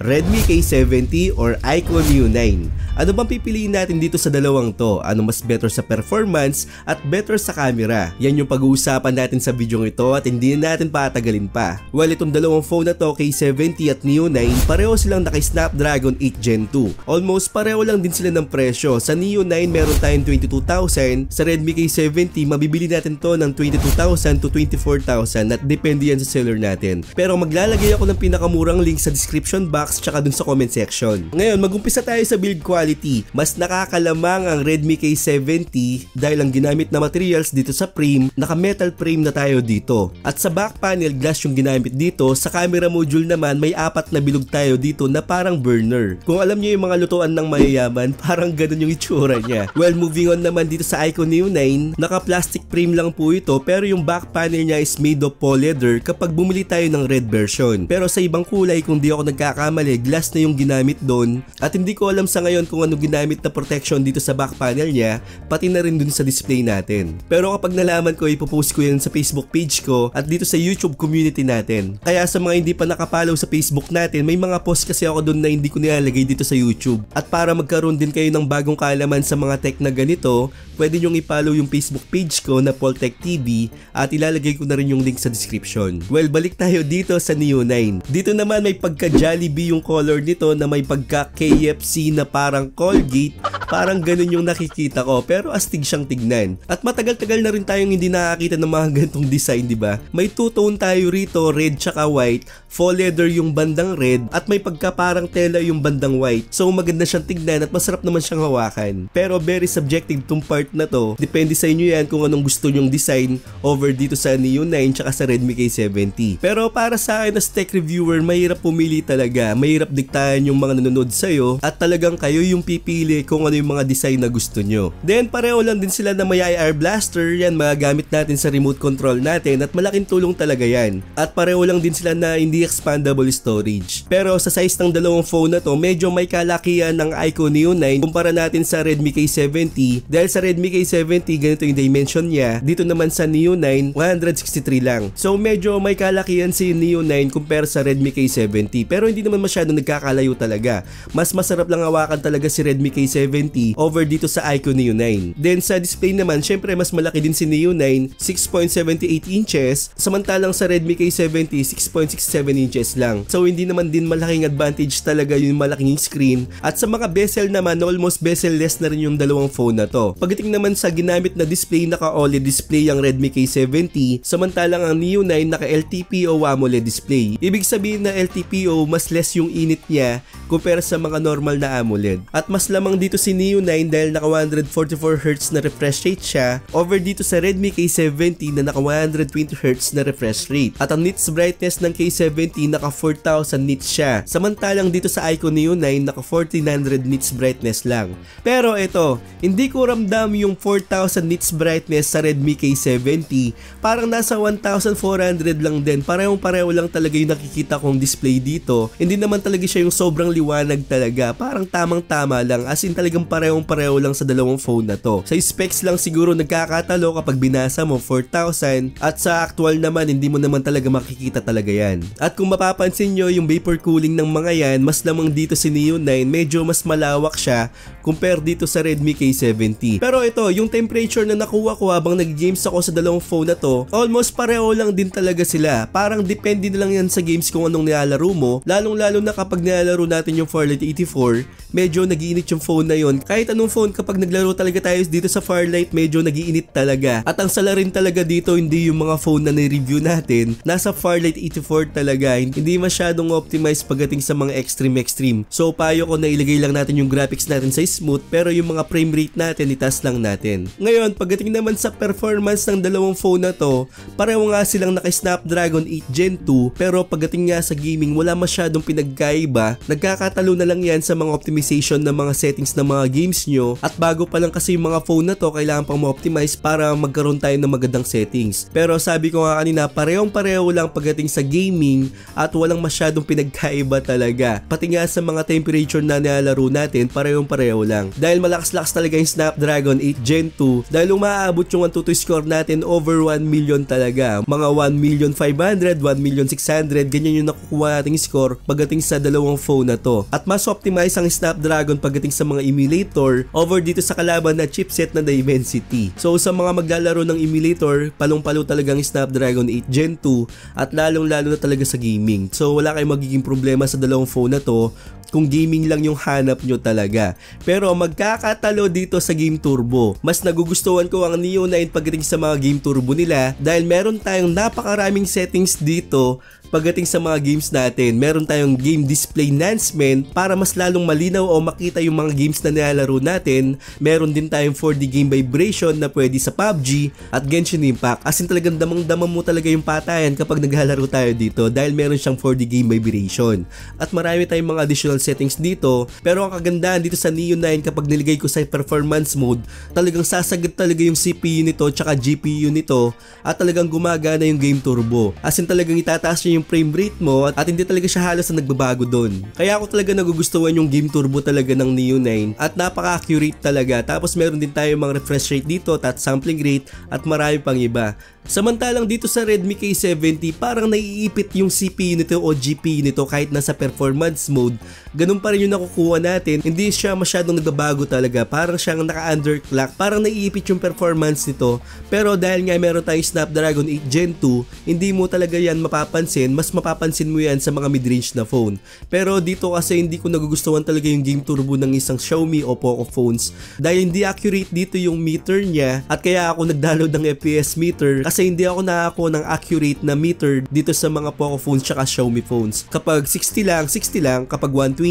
Redmi K70 or iQOO Neo 9. Ano bang pipiliin natin dito sa dalawang to? Ano mas better sa performance at better sa camera? Yan yung pag-uusapan natin sa video ito at hindi natin patagalin pa. Well, itong dalawang phone na to, K70 at Neo 9, pareho silang naka-Snapdragon 8 Gen 2. Almost pareho lang din sila ng presyo. Sa Neo 9 meron tayong 22,000, sa Redmi K70 mabibili natin to ng 22,000 to 24,000 at depende yan sa seller natin. Pero maglalagay ako ng pinakamurang link sa description box tsaka dun sa comment section. Ngayon, mag-umpisa tayo sa build quality. Mas nakakalamang ang Redmi K70 dahil ang ginamit na materials dito sa frame, naka-metal frame na tayo dito. At sa back panel, glass yung ginamit dito. Sa camera module naman, may 4 na bilog tayo dito na parang burner. Kung alam niyo yung mga lutuan ng mayayaman, parang ganun yung itsura niya. Well, moving on naman dito sa iQOO Neo 9, naka-plastic frame lang po ito pero yung back panel niya is made of faux leather kapag bumili tayo ng red version. Pero sa ibang kulay, kung di ako nagkakamali, glass na yung ginamit doon. At hindi ko alam sa ngayon kung ano ginamit na protection dito sa back panel niya, pati na rin dun sa display natin. Pero kapag nalaman ko, ipopost ko yan sa Facebook page ko at dito sa YouTube community natin. Kaya sa mga hindi pa nakapollow sa Facebook natin, may mga post kasi ako dun na hindi ko nilalagay dito sa YouTube. At para magkaroon din kayo ng bagong kaalaman sa mga tech na ganito, pwede nyong i-follow yung Facebook page ko na Poltech TV at ilalagay ko na rin yung link sa description. Well, balik tayo dito sa Neo 9. Dito naman may pagka Jollibee yung color nito na may pagka KFC na parang Colgate, parang ganun yung nakikita ko pero astig siyang tignan. At matagal-tagal na rin tayong hindi nakakita ng mga ganitong design, di ba? May two-tone tayo rito, red tsaka white, faux leather yung bandang red at may pagka parang tela yung bandang white. So maganda siyang tignan at masarap naman siyang hawakan. Pero very subjective tong part na to. Depende sa inyo yan kung anong gusto nyong design over dito sa Neo 9 tsaka sa Redmi K70. Pero para sa akin as tech reviewer, mahirap pumili talaga. Mahirap diktahan yung mga nanonood sa'yo at talagang kayo yung pipili kung ano yung mga design na gusto nyo. Then pareho lang din sila na may IR blaster, yan magagamit natin sa remote control natin at malaking tulong talaga yan. At pareho lang din sila na hindi expandable storage. Pero sa size ng dalawang phone na to, medyo may kalakihan ng iQOO Neo 9 kumpara natin sa Redmi K70. Dahil sa Redmi K70 ganito yung dimension niya, dito naman sa Neo 9 163 lang. So medyo may kalakihan si Neo 9 kumpara sa Redmi K70 pero hindi naman masyadong nagkakalayo talaga. Mas masarap lang hawakan talaga si Redmi K70 over dito sa iQOO Neo 9. Then sa display naman, syempre mas malaki din si Neo 9, 6.78 inches, samantalang sa Redmi K70 6.67 inches lang. So hindi naman din malaking advantage talaga yung malaking screen. At sa mga bezel naman, almost bezel-less na rin yung dalawang phone na to. Pagdating naman sa ginamit na display, naka-OLED display ang Redmi K70, samantalang ang Neo 9 naka-LTPO AMOLED display. Ibig sabihin na LTPO, mas less yung init niya kumpara sa mga normal na AMOLED. At mas lamang dito si Neo 9 dahil naka 144Hz na refresh rate siya over dito sa Redmi K70 na naka 120Hz na refresh rate. At ang nits brightness ng K70 naka 4000 nits siya. Samantalang dito sa iQOO Neo 9 naka 1400 nits brightness lang. Pero ito, hindi ko ramdam yung 4000 nits brightness sa Redmi K70. Parang nasa 1400 lang din. Parehong-pareho lang talaga yung nakikita kong display dito. Hindi naman talaga siya yung sobrang liwanag talaga. Parang tamang-tama lang. As in talagang parehong-pareho lang sa dalawang phone na to. Sa specs lang siguro nagkakatalo kapag binasa mo 4,000 at sa actual naman hindi mo naman talaga makikita talaga yan. At kung mapapansin nyo yung vapor cooling ng mga yan, mas lamang dito si Neo 9 medyo mas malawak siya compare dito sa Redmi K70. Pero ito, yung temperature na nakuha ko habang nag-games ako sa dalawang phone na to, almost pareho lang din talaga sila. Parang depende na lang yan sa games kung anong nilalaro mo, lalong-lalo na kapag nilalaro natin yung Farlight 84, medyo nag-iinit yung phone na yon. Kahit anong phone, kapag naglaro talaga tayo dito sa Farlight, medyo nag-iinit talaga. At ang sala rin talaga dito, hindi yung mga phone na ni-review natin, nasa Farlight 84 talaga, hindi masyadong optimized pagdating sa mga extreme. So payo ko na ilagay lang natin yung graphics natin sa smooth, pero yung mga frame rate natin, itaas lang natin. Ngayon, pagdating naman sa performance ng dalawang phone na to, pareho nga silang naka Snapdragon 8 Gen 2, pero pagdating nga sa gaming, wala masyadong pinagkaiba. magkakatalo na lang yan sa mga optimization ng mga settings ng mga games nyo, at bago pa lang kasi yung mga phone na to, kailangan pang ma-optimize para magkaroon tayo ng magandang settings. Pero sabi ko nga kanina, parehong-pareho lang pagdating sa gaming at walang masyadong pinagkaiba talaga. Pati nga sa mga temperature na nilalaro natin, parehong-pareho lang. Dahil malakas-lakas talaga yung Snapdragon 8 Gen 2, dahil umaabot yung Antutu score natin over 1 million talaga. Mga 1,500,000, 1,600,000, ganyan yung nakukuha nating score pagdating sa dalawang phone na to. At mas optimize ang Snapdragon pagdating sa mga emulator over dito sa kalaban na chipset na Dimensity. So sa mga maglalaro ng emulator, palong-palo talagang Snapdragon 8 Gen 2 at lalong-lalo na talaga sa gaming. So wala kayong magiging problema sa dalawang phone na to kung gaming lang yung hanap nyo talaga. Pero magkakatalo dito sa Game Turbo. Mas nagugustuhan ko ang Neo 9 pagdating sa mga Game Turbo nila dahil meron tayong napakaraming settings dito pagdating sa mga games natin. Meron tayong game display enhancement para mas lalong malinaw o makita yung mga games na nilalaro natin. Meron din tayong 4D game vibration na pwede sa PUBG at Genshin Impact. As in talagang damang-damang mo talaga yung patayan kapag naglalaro tayo dito dahil meron siyang 4D game vibration. At marami tayong mga additional settings dito, pero ang kagandahan dito sa Neo 9 kapag niligay ko sa performance mode, talagang sasagad talaga yung CPU nito tsaka GPU nito at talagang gumagana yung Game Turbo. As in talagang itataas niya yung frame rate mo at hindi talaga siya halos na nagbabago doon. Kaya ako talaga nagugustuhan yung Game Turbo talaga ng Neo 9 at napaka-accurate talaga. Tapos meron din tayo mga refresh rate dito, touch sampling rate at marami pang iba. Samantalang dito sa Redmi K70 parang naiipit yung CPU nito o GPU nito kahit nasa performance mode. Ganun pa rin yung nakukuha natin, hindi siya masyadong nagbabago talaga, parang siyang naka-underclock, parang naiipit yung performance nito. Pero dahil nga meron tayong Snapdragon 8 Gen 2, hindi mo talaga yan mapapansin, mas mapapansin mo yan sa mga mid-range na phone. Pero dito kasi hindi ko nagugustuhan talaga yung Game Turbo ng isang Xiaomi o Poco phones dahil hindi accurate dito yung meter niya at kaya ako nag-download ng FPS meter kasi hindi ako nakakuha ng accurate na meter dito sa mga Poco phones tsaka Xiaomi phones. Kapag 60 lang, kapag 120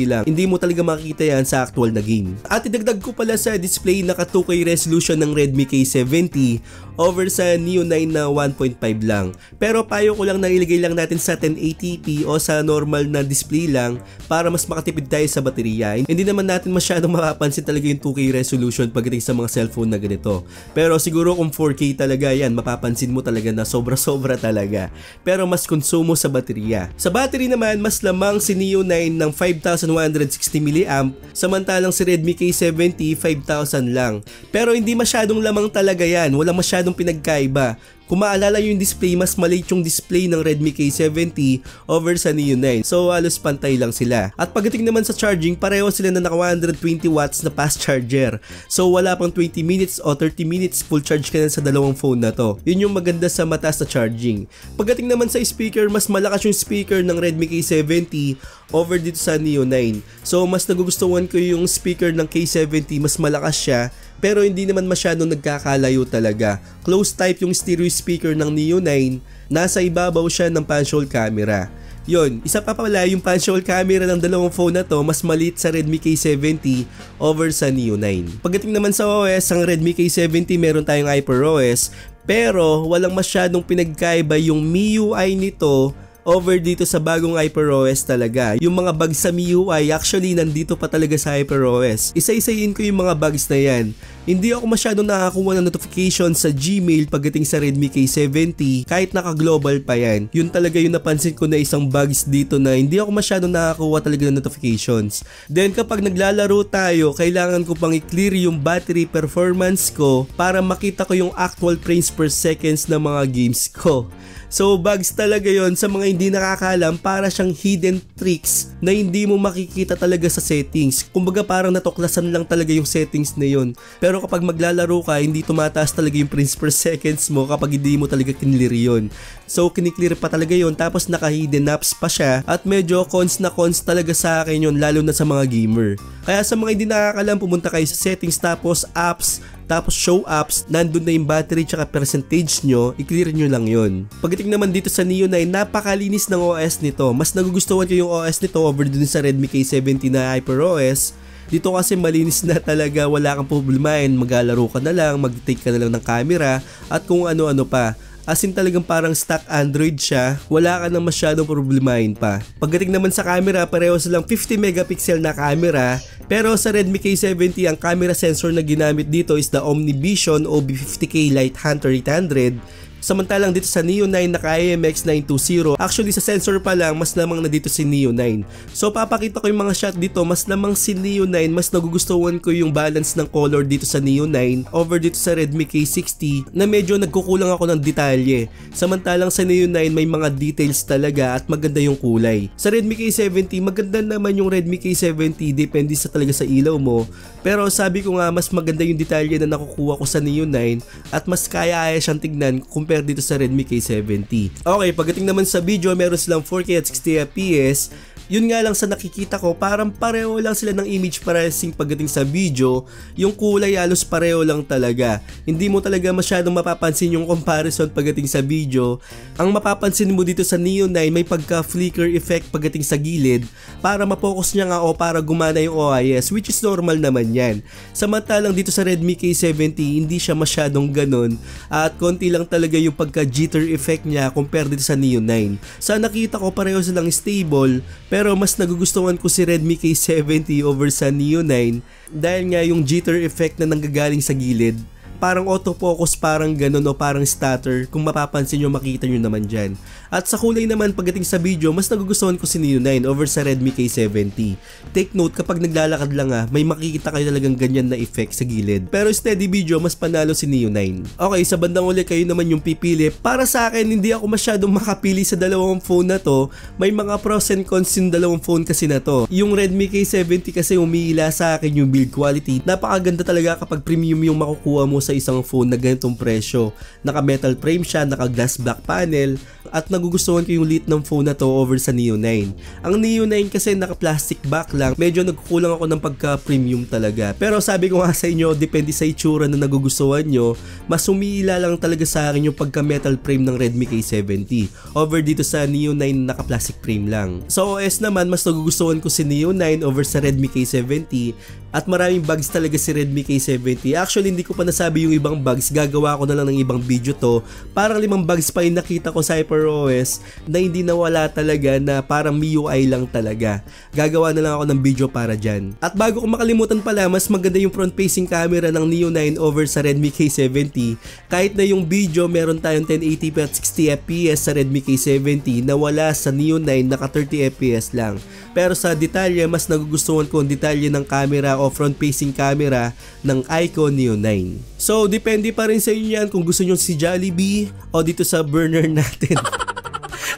lang. Hindi mo talaga makikita yan sa actual na game. At idagdag ko pala sa display naka 2K resolution ng Redmi K70 over sa Neo 9 na 1.5 lang. Pero payo ko lang na ilagay lang natin sa 1080p o sa normal na display lang para mas makatipid tayo sa baterya. Hindi naman natin masyadong mapapansin talaga yung 2K resolution pagdating sa mga cellphone na ganito. Pero siguro kung 4K talaga yan, mapapansin mo talaga na sobra-sobra talaga. Pero mas konsumo sa baterya. Sa battery naman, mas lamang si Neo 9 ng 5,160 mAh, samantalang si Redmi K70 5,000 lang. Pero hindi masyadong lamang talaga yan, walang masyadong pinagkaiba. Kung maalala yung display, mas maliit yung display ng Redmi K70 over sa Neo 9. So halos pantay lang sila. At pagdating naman sa charging, pareho sila na naka 120 watts na fast charger. So wala pang 20 minutes o 30 minutes full charge ka na sa dalawang phone na to. Yun yung maganda sa mataas na charging. Pagdating naman sa speaker, mas malakas yung speaker ng Redmi K70 over dito sa Neo 9. So mas nagugustuhan ko yung speaker ng K70, mas malakas siya. Pero hindi naman masyadong nagkakalayo talaga. Close type yung stereo speaker ng Neo 9, nasa ibabaw siya ng punch-hole camera. Yun, isa pa pala yung punch-hole camera ng dalawang phone na to, mas maliit sa Redmi K70 over sa Neo 9. Pagdating naman sa OS, ang Redmi K70 meron tayong HyperOS, pero walang masyadong pinagkaiba yung MIUI nito over dito sa bagong HyperOS talaga. Yung mga bugs sa MIUI actually nandito pa talaga sa HyperOS. Isa-isayin ko yung mga bugs na yan. Hindi ako masyadong nakakuha ng notification sa Gmail pagdating sa Redmi K70 kahit naka-global pa yan. Yun talaga yung napansin ko na isang bugs dito na hindi ako masyadong nakakuha talaga ng notifications. Then kapag naglalaro tayo, kailangan ko pang i-clear yung battery performance ko para makita ko yung actual frames per seconds ng mga games ko. So bugs talaga yon sa mga hindi nakakalam, para siyang hidden tricks na hindi mo makikita talaga sa settings. Kumbaga parang natuklasan lang talaga yung settings na yon. Pero kapag maglalaro ka, hindi tumataas talaga yung frames per seconds mo kapag hindi mo talaga kinlear yun. So kiniklear pa talaga yon, tapos naka-hidden apps pa siya at medyo cons na cons talaga sa akin yun, lalo na sa mga gamer. Kaya sa mga hindi nakakalam, pumunta kayo sa settings, tapos apps, tapos show apps, nandun na yung battery tsaka percentage nyo, i-clear nyo lang yun. Pagdating naman dito sa Neo 9, napakalinis ng OS nito. Mas nagugustuhan ko yung OS nito over dun sa Redmi K70 na HyperOS. Dito kasi malinis na talaga, wala kang problemahin, maglalaro ka na lang, mag-take ka na lang ng camera at kung ano-ano pa. As in talagang parang stock Android siya, wala ka nang masyadong problemahin pa. Pagdating naman sa camera, pareho silang 50 megapixel na camera, pero sa Redmi K70 ang camera sensor na ginamit dito is the OmniVision OB50K Light Hunter 800. Samantalang dito sa Neo 9 naka-IMX920, actually sa sensor pa lang mas lamang na dito si Neo 9. So papakita ko yung mga shot dito, mas lamang si Neo 9, mas nagugustuhan ko yung balance ng color dito sa Neo 9 over dito sa Redmi K60 na medyo nagkukulang ako ng detalye. Samantalang sa Neo 9 may mga details talaga at maganda yung kulay. Sa Redmi K70 maganda naman yung Redmi K70, depende sa talaga sa ilaw mo. Pero sabi ko nga mas maganda yung detalye na nakukuha ko sa Neo 9 at mas kaya siyang tignan compare dito sa Redmi K70. Okay, pagdating naman sa video, meron silang 4K at 60 FPS. Yun nga lang sa nakikita ko, parang pareho lang sila ng image processing pagdating sa video. Yung kulay halos pareho lang talaga. Hindi mo talaga masyadong mapapansin yung comparison pagdating sa video. Ang mapapansin mo dito sa Neo 9 may pagka-flicker effect pagdating sa gilid para ma-focus niya nga o para gumana yung OIS, which is normal naman yan. Samantalang dito sa Redmi K70 hindi siya masyadong ganun at konti lang talaga yung pagka-jitter effect niya compare dito sa Neo 9. Sa nakita ko pareho silang stable, pero mas nagugustuhan ko si Redmi K70 over sa Neo 9 dahil nga yung jitter effect na nanggagaling sa gilid. Parang autofocus, parang ganun o parang stutter, kung mapapansin nyo makita nyo naman dyan. At sa kulay naman pagdating sa video, mas nagugustuhan ko si Neo 9 over sa Redmi K70. Take note, kapag naglalakad lang may makikita kayo talagang ganyan na effect sa gilid. Pero steady video, mas panalo si Neo 9. Okay, sa bandang uli kayo naman yung pipili. Para sa akin, hindi ako masyadong makapili sa dalawang phone na to. May mga pros and cons yung dalawang phone kasi na to. Yung Redmi K70 kasi umiila sa akin yung build quality. Napakaganda talaga kapag premium yung makukuha mo sa isang phone na ganitong presyo. Naka metal frame siya, naka glass back panel, at nagugustuhan ko yung lit ng phone na to over sa Neo 9. Ang Neo 9 kasi naka plastic back lang, medyo nagkukulang ako ng pagka premium talaga. Pero sabi ko nga sa inyo, depende sa itsura na nagugustuhan nyo, mas umiila lang talaga sa akin yung pagka metal frame ng Redmi K70 over dito sa Neo 9 naka plastic frame lang. Sa OS naman, mas nagugustuhan ko si Neo 9 over sa Redmi K70 at maraming bugs talaga si Redmi K70. Actually, hindi ko pa nasabi yung ibang bugs, gagawa ko na lang ng ibang video to. Parang 5 bugs pa yung nakita ko sa HyperOS na hindi nawala talaga, na parang MIUI lang talaga. Gagawa na lang ako ng video para dyan. At bago ko makalimutan pala, mas maganda yung front facing camera ng Neo 9 over sa Redmi K70. Kahit na yung video meron tayong 1080p at 60 fps sa Redmi K70 na wala sa Neo 9 naka 30 fps lang. Pero sa detalye, mas nagugustuhan ko ang detalye ng camera o front facing camera ng iQOO Neo 9. So depende pa rin sa inyo yan kung gusto nyo si Jollibee o dito sa burner natin.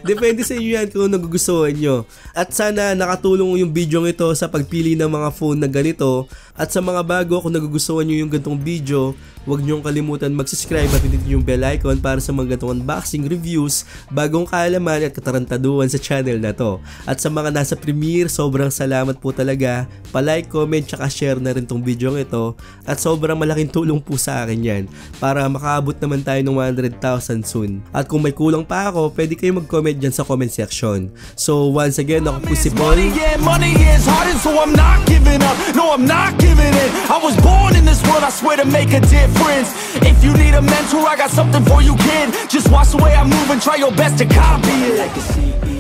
Depende sa inyo yan kung nagugustuhan nyo. At sana nakatulong yung video ito sa pagpili ng mga phone na ganito. At sa mga bago, kung nagugustuhan nyo yung ganitong video, huwag nyo kalimutan mag-subscribe at pindutin yung bell icon para sa mga ganitong unboxing reviews, bagong kaalaman at katarantaduhan sa channel na to. At sa mga nasa Premiere, sobrang salamat po talaga. Pa-like, comment, tsaka share na rin tong video ito. At sobrang malaking tulong po sa akin yan para makaabot naman tayo ng 100,000 soon. At kung may kulang pa ako, pwede kayo mag-comment dyan sa comment section. So once again, ako po si Paul. Money is hard, so I'm not giving up. No, I'm not giving in. I was born in this world, I swear, to make a difference. If you need a mentor, I got something for you, kid. Just watch the way I move and try your best to copy it.